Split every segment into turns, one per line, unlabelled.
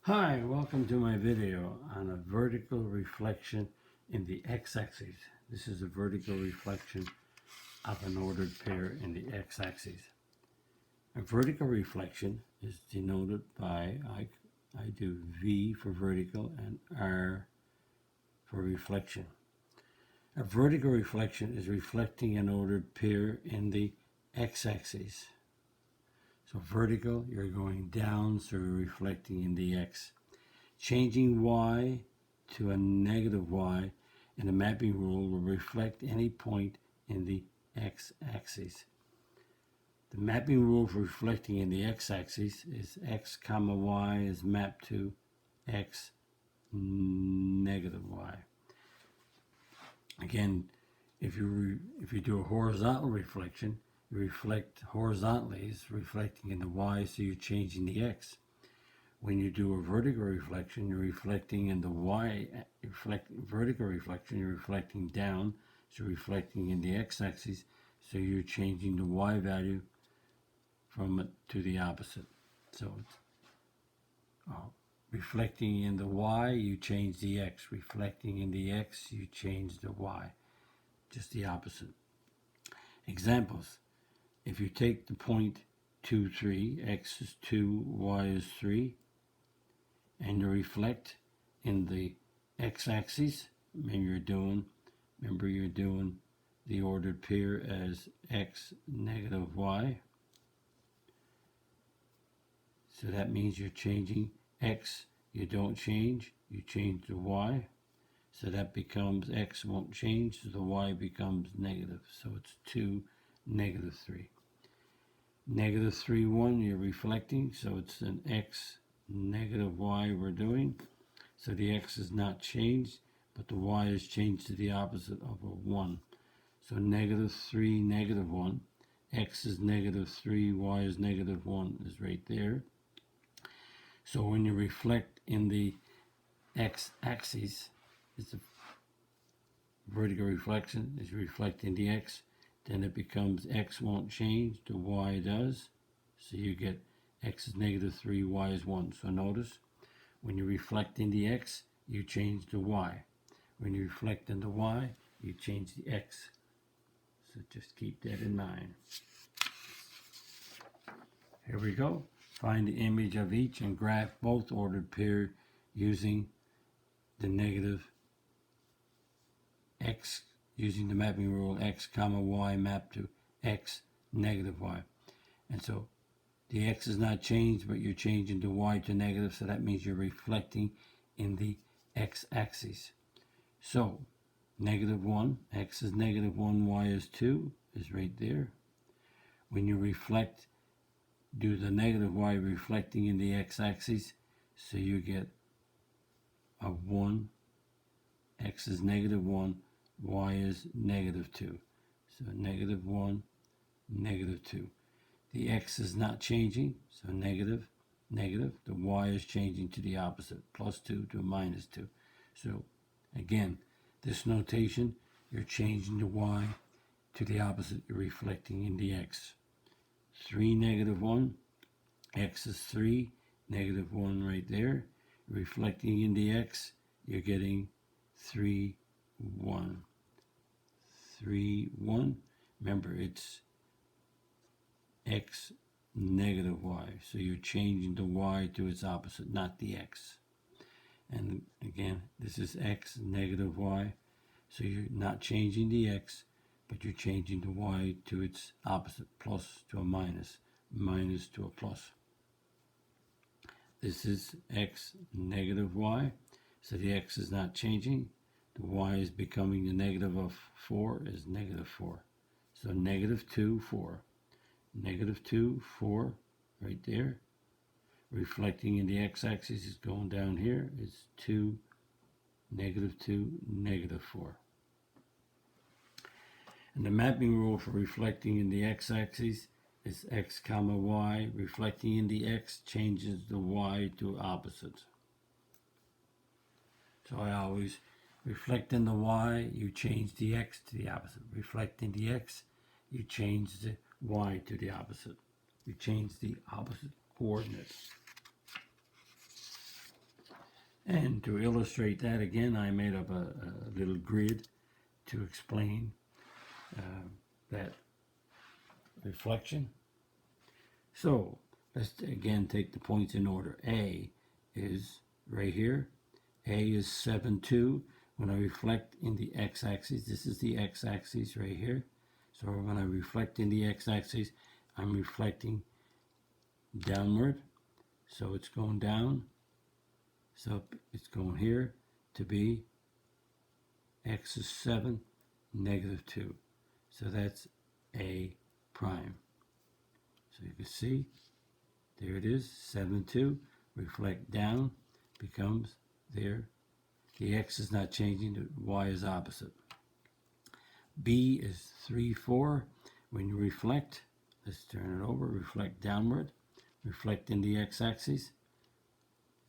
Hi, welcome to my video on a vertical reflection in the x-axis. This is a vertical reflection of an ordered pair in the x-axis. A vertical reflection is denoted by, I do V for vertical and R for reflection. A vertical reflection is reflecting an ordered pair in the x-axis. So vertical, you're going down, so you're reflecting in the x. Changing y to a negative y in the mapping rule will reflect any point in the x-axis. The mapping rule for reflecting in the x-axis is x comma y is mapped to x negative y. Again, if you do a horizontal reflection, you reflect horizontally, it's reflecting in the y, so you're changing the x. When you do a vertical reflection, you're reflecting in the y, vertical reflection, you're reflecting down, so reflecting in the x-axis, so you're changing the y value from it to the opposite. So it's reflecting in the y, you change the x. Reflecting in the x, you change the y. Just the opposite. Examples. If you take the point 2, 3, x is 2, y is 3, and you reflect in the x-axis, remember you're doing the ordered pair as x negative y. So that means you're changing x, you don't change, you change the y. So that becomes x won't change, so the y becomes negative. So it's 2, negative 3. Negative 3, 1, you're reflecting, so it's an x negative y we're doing. So the x is not changed, but the y is changed to the opposite of a 1. So negative 3, negative 1. X is negative 3, y is negative 1 is right there. So when you reflect in the x-axis, it's a vertical reflection, is reflecting the x, then it becomes x won't change, the y does. So you get x is negative 3, y is 1. So notice, when you reflect in the x, you change the y. When you reflect in the y, you change the x. So just keep that in mind. Here we go. Find the image of each and graph both ordered pair using the negative x, using the mapping rule x comma y mapped to x negative y. And so the x is not changed, but you're changing the y to negative, so that means you're reflecting in the x-axis. So negative 1, x is negative 1, y is 2, is right there. When you reflect, do the negative y reflecting in the x-axis, so you get a 1, x is negative 1, y is negative 2. So negative 1, negative 2. The x is not changing, so negative, negative. The y is changing to the opposite, plus 2 to minus 2. So again, this notation, you're changing the y to the opposite, you're reflecting in the x. 3, negative 1, x is 3, negative 1 right there. Reflecting in the x, you're getting 3, 1. 3, 1. Remember, it's x negative y. So you're changing the y to its opposite, not the x. And again, this is x negative y. So you're not changing the x, but you're changing the y to its opposite, plus to a minus, minus to a plus. This is x negative y. So the x is not changing. The y is becoming the negative of 4 is negative 4. So negative 2, 4. Negative 2, 4, right there. Reflecting in the x-axis is going down here. It's 2, negative 2, negative 4. And the mapping rule for reflecting in the x-axis is x comma y. Reflecting in the x changes the y to opposite. So I always reflect in the y, you change the x to the opposite. Reflect in the x, you change the y to the opposite. You change the opposite coordinates. And to illustrate that again, I made up a little grid to explain that reflection. So let's again take the points in order. A is right here. A is 7, 2. When I reflect in the x-axis, this is the x-axis right here. So when I reflect in the x-axis, I'm reflecting downward. So it's going down. So it's going here to be x is 7, negative 2. So that's A prime. So you can see, there it is, 7, 2. Reflect down, becomes there. The x is not changing, the y is opposite. B is 3, 4. When you reflect, let's turn it over, reflect downward, reflect in the x-axis.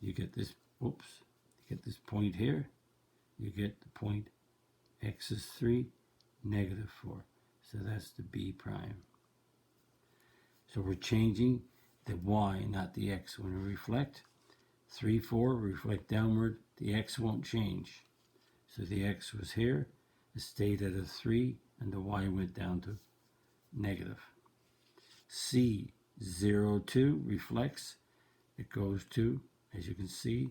You get this, whoops, you get this point here. You get the point x is 3, negative 4. So that's the B prime. So we're changing the y, not the x. When we reflect, 3, 4, reflect downward, the x won't change. So the x was here, it stayed at a 3, and the y went down to negative. C, 0, 2, reflects, it goes to, as you can see,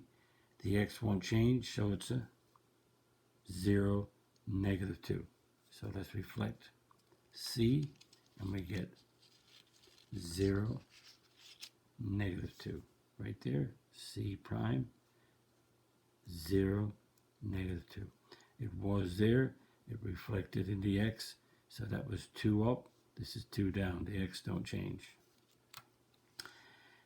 the x won't change, so it's a 0, negative 2. So let's reflect C, and we get 0, negative 2. Right there, C prime, 0, negative 2. It was there, it reflected in the x, so that was 2 up, this is 2 down, the x don't change.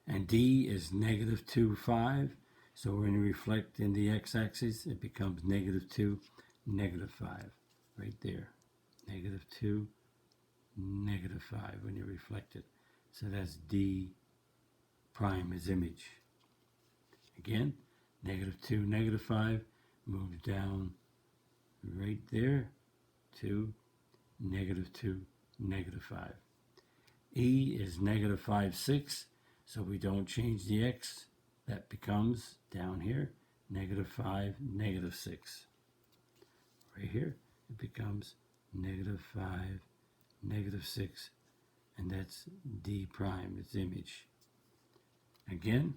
And D is negative 2, 5, so when you reflect in the x-axis, it becomes negative 2, negative 5, right there. Negative 2, negative 5 when you reflect it. So that's D prime is image. Again, negative 2, negative 5 moves down right there to negative 2, negative 5. E is negative 5, 6, so we don't change the x. That becomes, down here, negative 5, negative 6. Right here, it becomes negative 5, negative 6, and that's D prime, its image. Again,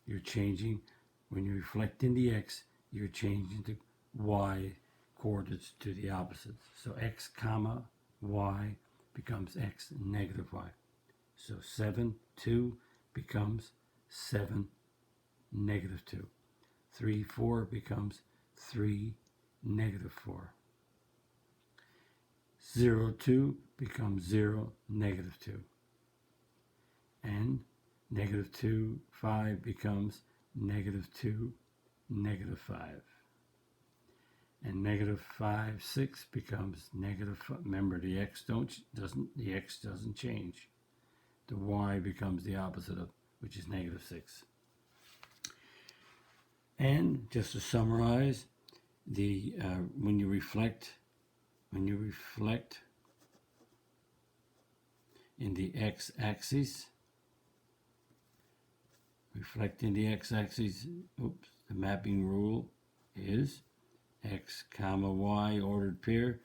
you're changing, when you reflect in the x, you're changing the y coordinates to the opposite. So x comma y becomes x negative y. So 7, 2 becomes 7, negative 2. 3, 4 becomes 3, negative 4. 0, 2 becomes 0, negative 2. And negative 2, 5 becomes negative 2, negative 5. And negative 5, 6 becomes negative 5. Remember, the x doesn't change. The y becomes the opposite of, which is negative 6. And just to summarize, the when you reflect in the x-axis, the mapping rule is x comma y ordered pair.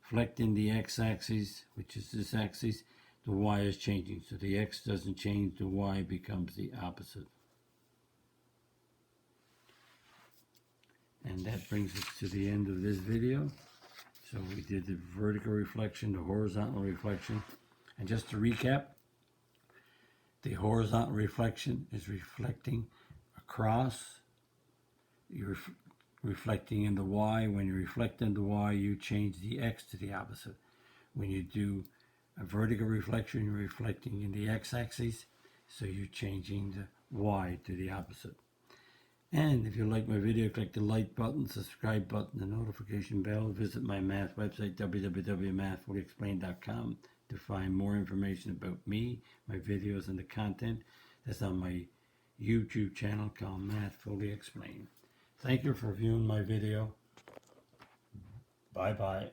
Reflect in the x-axis, which is this axis, the y is changing. So the x doesn't change, the y becomes the opposite. And that brings us to the end of this video. So we did the vertical reflection, the horizontal reflection. And just to recap, the horizontal reflection is reflecting across. You're reflecting in the y. When you reflect in the y, you change the x to the opposite. When you do a vertical reflection, you're reflecting in the x-axis, so you're changing the y to the opposite. And if you like my video, click the like button, subscribe button, the notification bell. Visit my math website, www.mathfullyexplained.com, to find more information about me, my videos, and the content that's on my YouTube channel called Math Fully Explained. Thank you for viewing my video. Bye-bye.